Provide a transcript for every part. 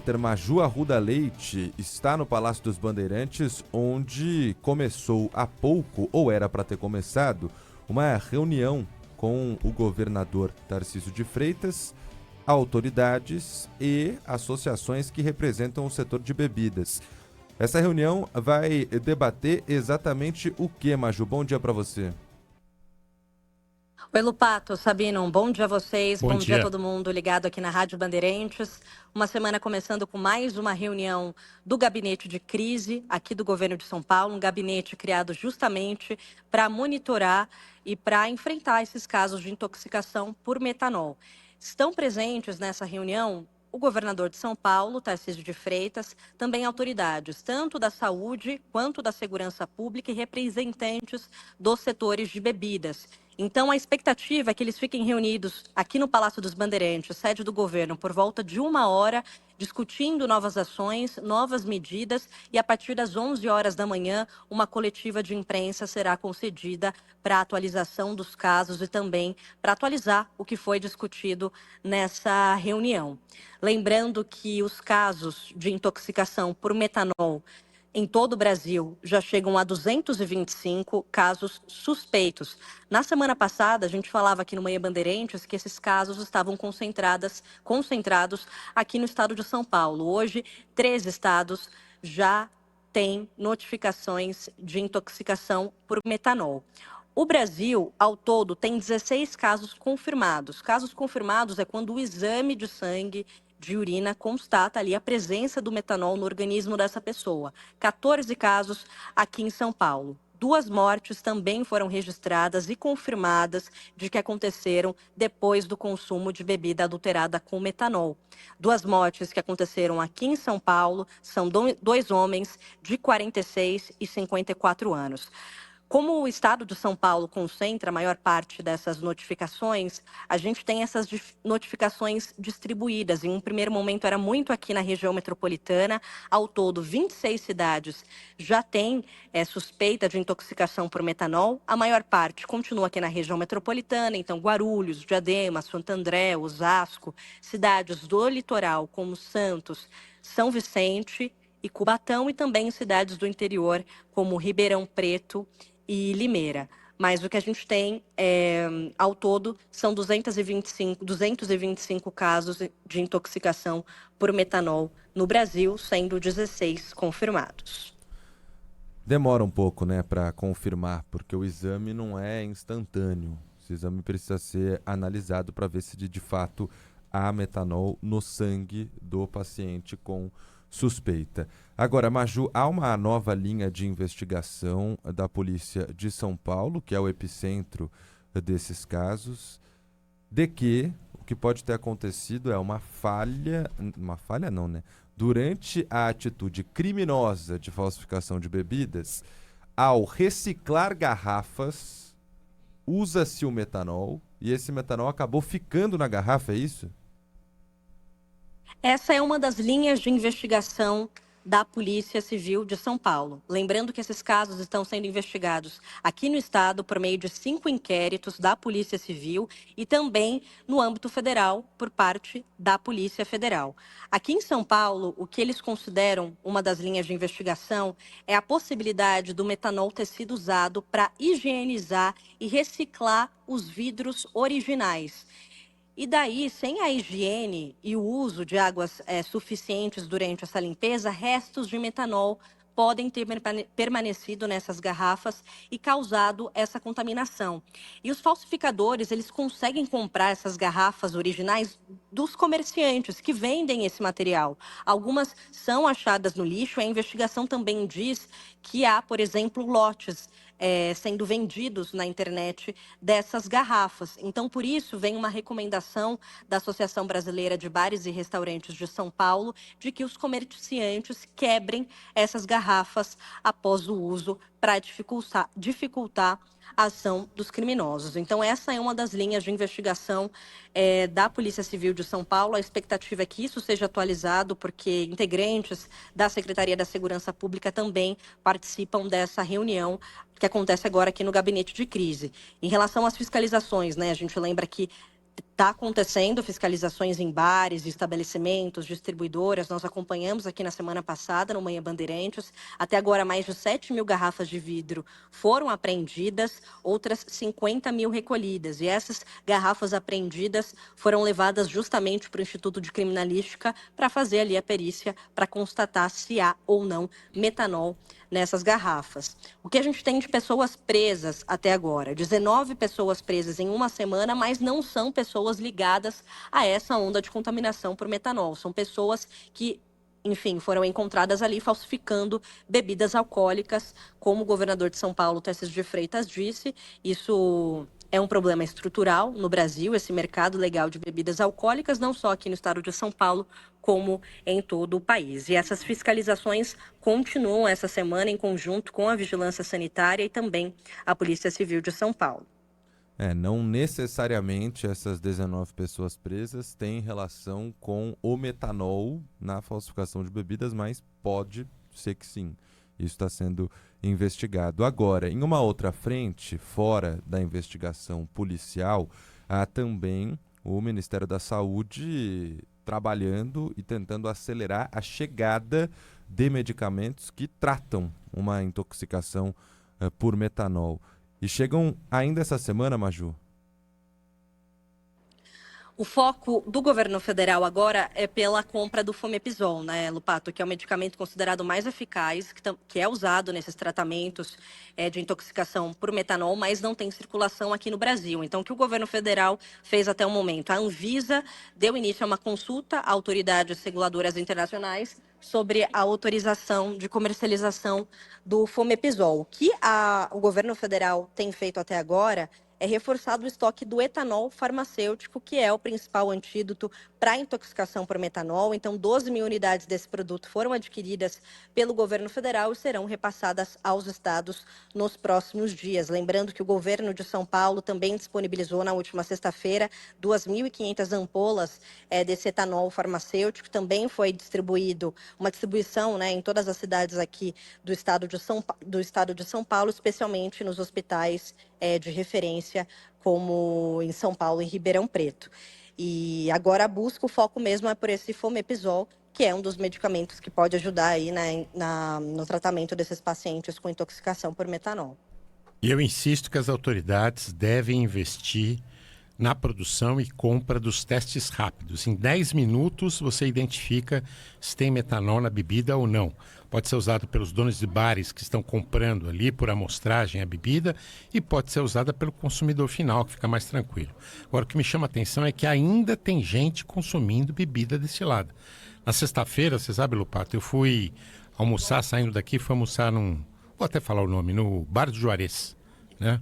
repórter Maju Arruda Leite está no Palácio dos Bandeirantes, onde começou há pouco, ou era para ter começado, uma reunião com o governador Tarcísio de Freitas, autoridades e associações que representam o setor de bebidas. Essa reunião vai debater exatamente o que, Maju? Bom dia para você. Oi, Lupato, Sabino, um bom dia a vocês, Bom dia a todo mundo ligado aqui na Rádio Bandeirantes. Uma semana começando com mais uma reunião do Gabinete de Crise aqui do Governo de São Paulo, um gabinete criado justamente para monitorar e para enfrentar esses casos de intoxicação por metanol. Estão presentes nessa reunião o governador de São Paulo, Tarcísio de Freitas, também autoridades, tanto da saúde quanto da segurança pública e representantes dos setores de bebidas. Então, a expectativa é que eles fiquem reunidos aqui no Palácio dos Bandeirantes, sede do governo, por volta de 1 hora, discutindo novas ações, novas medidas, e a partir das 11 horas da manhã, uma coletiva de imprensa será concedida para atualização dos casos e também para atualizar o que foi discutido nessa reunião. Lembrando que os casos de intoxicação por metanol em todo o Brasil já chegam a 225 casos suspeitos. Na semana passada, a gente falava aqui no Manhã Bandeirantes que esses casos estavam concentrados aqui no estado de São Paulo. Hoje, 3 estados já têm notificações de intoxicação por metanol. O Brasil, ao todo, tem 16 casos confirmados. Casos confirmados é quando o exame de sangue, de urina, constata ali a presença do metanol no organismo dessa pessoa. 14 casos aqui em São Paulo. 2 mortes também foram registradas e confirmadas de que aconteceram depois do consumo de bebida adulterada com metanol. 2 mortes que aconteceram aqui em São Paulo são 2 homens de 46 e 54 anos. Como o estado de São Paulo concentra a maior parte dessas notificações, a gente tem essas notificações distribuídas. Em um primeiro momento era muito aqui na região metropolitana. Ao todo, 26 cidades já têm suspeita de intoxicação por metanol. A maior parte continua aqui na região metropolitana, então Guarulhos, Diadema, Santo André, Osasco, cidades do litoral como Santos, São Vicente e Cubatão, e também cidades do interior como Ribeirão Preto e Limeira. Mas o que a gente tem, ao todo, são 225 casos de intoxicação por metanol no Brasil, sendo 16 confirmados. Demora um pouco, né, para confirmar, porque o exame não é instantâneo. Esse exame precisa ser analisado para ver se de fato há metanol no sangue do paciente com suspeita. Agora, Maju, há uma nova linha de investigação da Polícia de São Paulo, que é o epicentro desses casos, de que o que pode ter acontecido é uma falha não, né? Durante a atitude criminosa de falsificação de bebidas, ao reciclar garrafas, usa-se o metanol e esse metanol acabou ficando na garrafa, é isso? Essa é uma das linhas de investigação da Polícia Civil de São Paulo. Lembrando que esses casos estão sendo investigados aqui no estado por meio de 5 inquéritos da Polícia Civil e também no âmbito federal por parte da Polícia Federal. Aqui em São Paulo, o que eles consideram uma das linhas de investigação é a possibilidade do metanol ter sido usado para higienizar e reciclar os vidros originais. E daí, sem a higiene e o uso de águas suficientes durante essa limpeza, restos de metanol podem ter permanecido nessas garrafas e causado essa contaminação. E os falsificadores, eles conseguem comprar essas garrafas originais dos comerciantes que vendem esse material. Algumas são achadas no lixo. A investigação também diz que há, por exemplo, lotes sendo vendidos na internet dessas garrafas. Então, por isso, vem uma recomendação da Associação Brasileira de Bares e Restaurantes de São Paulo de que os comerciantes quebrem essas garrafas após o uso para dificultar a ação dos criminosos. Então, essa é uma das linhas de investigação da Polícia Civil de São Paulo. A expectativa é que isso seja atualizado, porque integrantes da Secretaria da Segurança Pública também participam dessa reunião que acontece agora aqui no Gabinete de Crise. Em relação às fiscalizações, né, a gente lembra que está acontecendo fiscalizações em bares, estabelecimentos, distribuidoras. Nós acompanhamos aqui na semana passada, no Manhã Bandeirantes. Até agora, mais de 7 mil garrafas de vidro foram apreendidas, outras 50 mil recolhidas. E essas garrafas apreendidas foram levadas justamente para o Instituto de Criminalística para fazer ali a perícia para constatar se há ou não metanol nessas garrafas. O que a gente tem de pessoas presas até agora? 19 pessoas presas em uma semana, mas não são pessoas ligadas a essa onda de contaminação por metanol. São pessoas que, enfim, foram encontradas ali falsificando bebidas alcoólicas, como o governador de São Paulo, Tarcísio de Freitas, disse. Isso é um problema estrutural no Brasil, esse mercado legal de bebidas alcoólicas, não só aqui no estado de São Paulo, como em todo o país. E essas fiscalizações continuam essa semana em conjunto com a Vigilância Sanitária e também a Polícia Civil de São Paulo. Não necessariamente essas 19 pessoas presas têm relação com o metanol na falsificação de bebidas, mas pode ser que sim. Isso está sendo investigado. Agora, em uma outra frente, fora da investigação policial, há também o Ministério da Saúde trabalhando e tentando acelerar a chegada de medicamentos que tratam uma intoxicação por metanol. E chegam ainda essa semana, Maju? O foco do governo federal agora é pela compra do Fomepizol, né, Lupato, que é o medicamento considerado mais eficaz, que é usado nesses tratamentos de intoxicação por metanol, mas não tem circulação aqui no Brasil. Então, o que o governo federal fez até o momento? A Anvisa deu início a uma consulta a autoridades reguladoras internacionais sobre a autorização de comercialização do Fomepizol. O que o governo federal tem feito até agora é reforçado o estoque do etanol farmacêutico, que é o principal antídoto para a intoxicação por metanol. Então, 12 mil unidades desse produto foram adquiridas pelo governo federal e serão repassadas aos estados nos próximos dias. Lembrando que o governo de São Paulo também disponibilizou na última sexta-feira 2.500 ampolas desse etanol farmacêutico. Também foi distribuído uma distribuição, né, em todas as cidades aqui do estado de São Paulo, especialmente nos hospitais de referência, como em São Paulo e Ribeirão Preto. E agora a busca, o foco mesmo é por esse Fomepizol, que é um dos medicamentos que pode ajudar aí no tratamento desses pacientes com intoxicação por metanol. E eu insisto que as autoridades devem investir na produção e compra dos testes rápidos. Em 10 minutos você identifica se tem metanol na bebida ou não. Pode ser usado pelos donos de bares que estão comprando ali por amostragem a bebida e pode ser usada pelo consumidor final, que fica mais tranquilo. Agora, o que me chama a atenção é que ainda tem gente consumindo bebida destilada. Na sexta-feira, você sabe, Lupato, eu fui almoçar, saindo daqui, fui almoçar vou até falar o nome, no Bar do Juarez, né?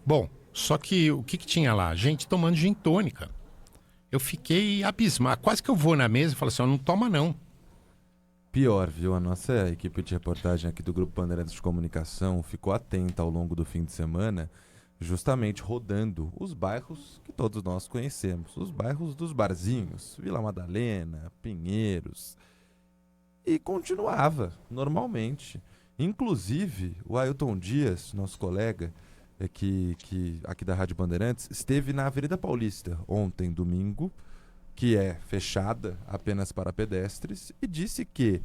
Bom, só que o que tinha lá? Gente tomando gin tônica. Eu fiquei abismado. Quase que eu vou na mesa e falo assim, não toma não. Pior, viu? A nossa equipe de reportagem aqui do Grupo Bandeirantes de Comunicação ficou atenta ao longo do fim de semana, justamente rodando os bairros que todos nós conhecemos. Os bairros dos barzinhos, Vila Madalena, Pinheiros. E continuava, normalmente. Inclusive, o Ailton Dias, nosso colega, aqui da Rádio Bandeirantes, esteve na Avenida Paulista ontem, domingo, que é fechada apenas para pedestres, e disse que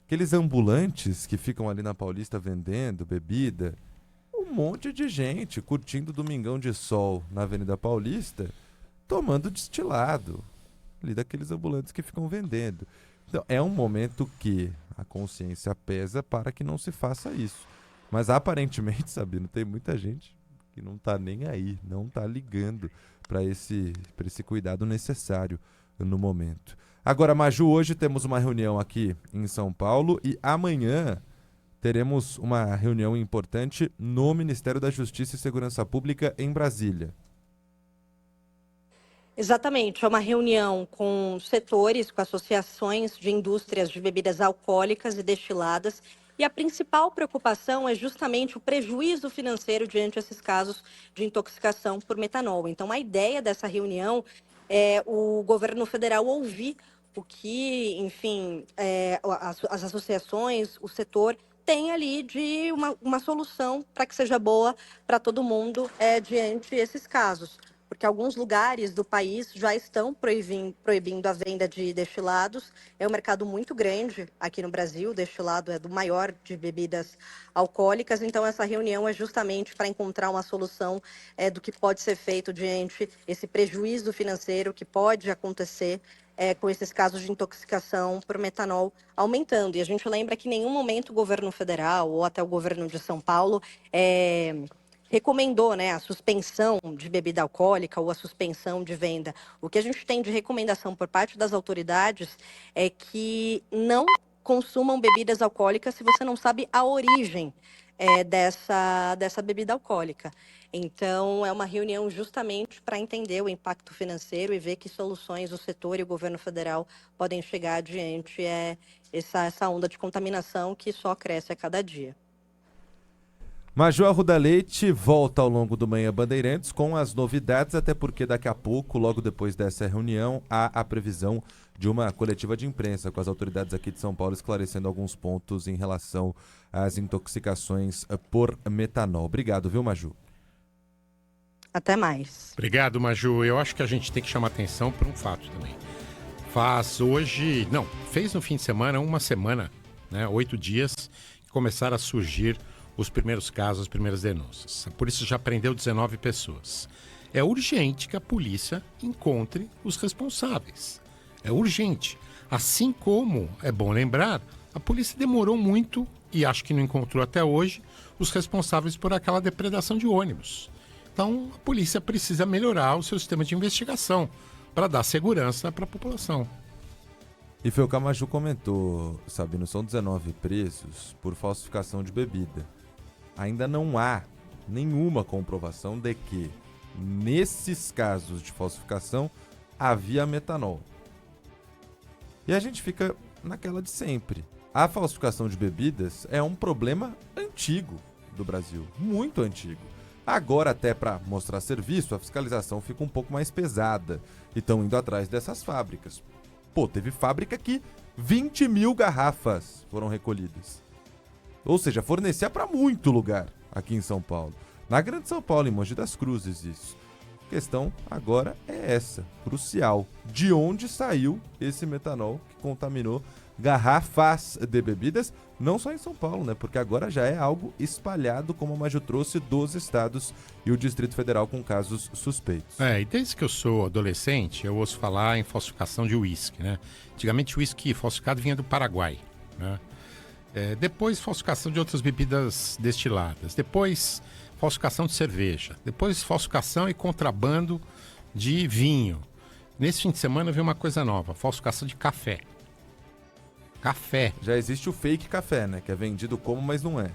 aqueles ambulantes que ficam ali na Paulista vendendo bebida, um monte de gente curtindo domingão de sol na Avenida Paulista, tomando destilado, ali daqueles ambulantes que ficam vendendo. Então, é um momento que a consciência pesa para que não se faça isso. Mas aparentemente, Sabino, tem muita gente que não está nem aí, não está ligando para esse cuidado necessário no momento. Agora, Maju, hoje temos uma reunião aqui em São Paulo e amanhã teremos uma reunião importante no Ministério da Justiça e Segurança Pública em Brasília. Exatamente, é uma reunião com setores, com associações de indústrias de bebidas alcoólicas e destiladas. E a principal preocupação é justamente o prejuízo financeiro diante desses casos de intoxicação por metanol. Então, a ideia dessa reunião é o governo federal ouvir o que, enfim, as associações, o setor tem ali de uma solução para que seja boa para todo mundo diante desses casos. porque alguns lugares do país já estão proibindo a venda de destilados. É um mercado muito grande aqui no Brasil, o destilado é do maior de bebidas alcoólicas, então essa reunião é justamente para encontrar uma solução do que pode ser feito diante esse prejuízo financeiro que pode acontecer com esses casos de intoxicação por metanol aumentando. E a gente lembra que em nenhum momento o governo federal ou até o governo de São Paulo recomendou, né, a suspensão de bebida alcoólica ou a suspensão de venda. O que a gente tem de recomendação por parte das autoridades é que não consumam bebidas alcoólicas se você não sabe a origem dessa bebida alcoólica. Então, é uma reunião justamente para entender o impacto financeiro e ver que soluções o setor e o governo federal podem chegar adiante essa onda de contaminação que só cresce a cada dia. Maju Arruda Leite volta ao longo do Manhã Bandeirantes com as novidades, até porque daqui a pouco, logo depois dessa reunião, há a previsão de uma coletiva de imprensa com as autoridades aqui de São Paulo esclarecendo alguns pontos em relação às intoxicações por metanol. Obrigado, viu, Maju? Até mais. Obrigado, Maju. Eu acho que a gente tem que chamar atenção para um fato também. Fez no fim de semana, uma semana, 8 dias, que começaram a surgir os primeiros casos, as primeiras denúncias. A polícia já prendeu 19 pessoas. É urgente que a polícia encontre os responsáveis. É urgente. Assim como, é bom lembrar, a polícia demorou muito, e acho que não encontrou até hoje, os responsáveis por aquela depredação de ônibus. Então, a polícia precisa melhorar o seu sistema de investigação para dar segurança para a população. E foi o que a Maju comentou, Sabino, são 19 presos por falsificação de bebida. Ainda não há nenhuma comprovação de que, nesses casos de falsificação, havia metanol. E a gente fica naquela de sempre. A falsificação de bebidas é um problema antigo do Brasil, muito antigo. Agora, até para mostrar serviço, a fiscalização fica um pouco mais pesada e estão indo atrás dessas fábricas. Teve fábrica que 20 mil garrafas foram recolhidas. Ou seja, fornecia para muito lugar aqui em São Paulo. Na Grande São Paulo, em Mogi das Cruzes, isso. A questão agora é essa, crucial. De onde saiu esse metanol que contaminou garrafas de bebidas? Não só em São Paulo, né? Porque agora já é algo espalhado, como a Maju trouxe, dos estados e o Distrito Federal com casos suspeitos. E desde que eu sou adolescente, eu ouço falar em falsificação de uísque, né? Antigamente o uísque falsificado vinha do Paraguai, né? Depois falsificação de outras bebidas destiladas. Depois falsificação de cerveja. Depois falsificação e contrabando de vinho. Nesse fim de semana veio uma coisa nova, falsificação de café. Café. Já existe o fake café, né? Que é vendido como, mas não é.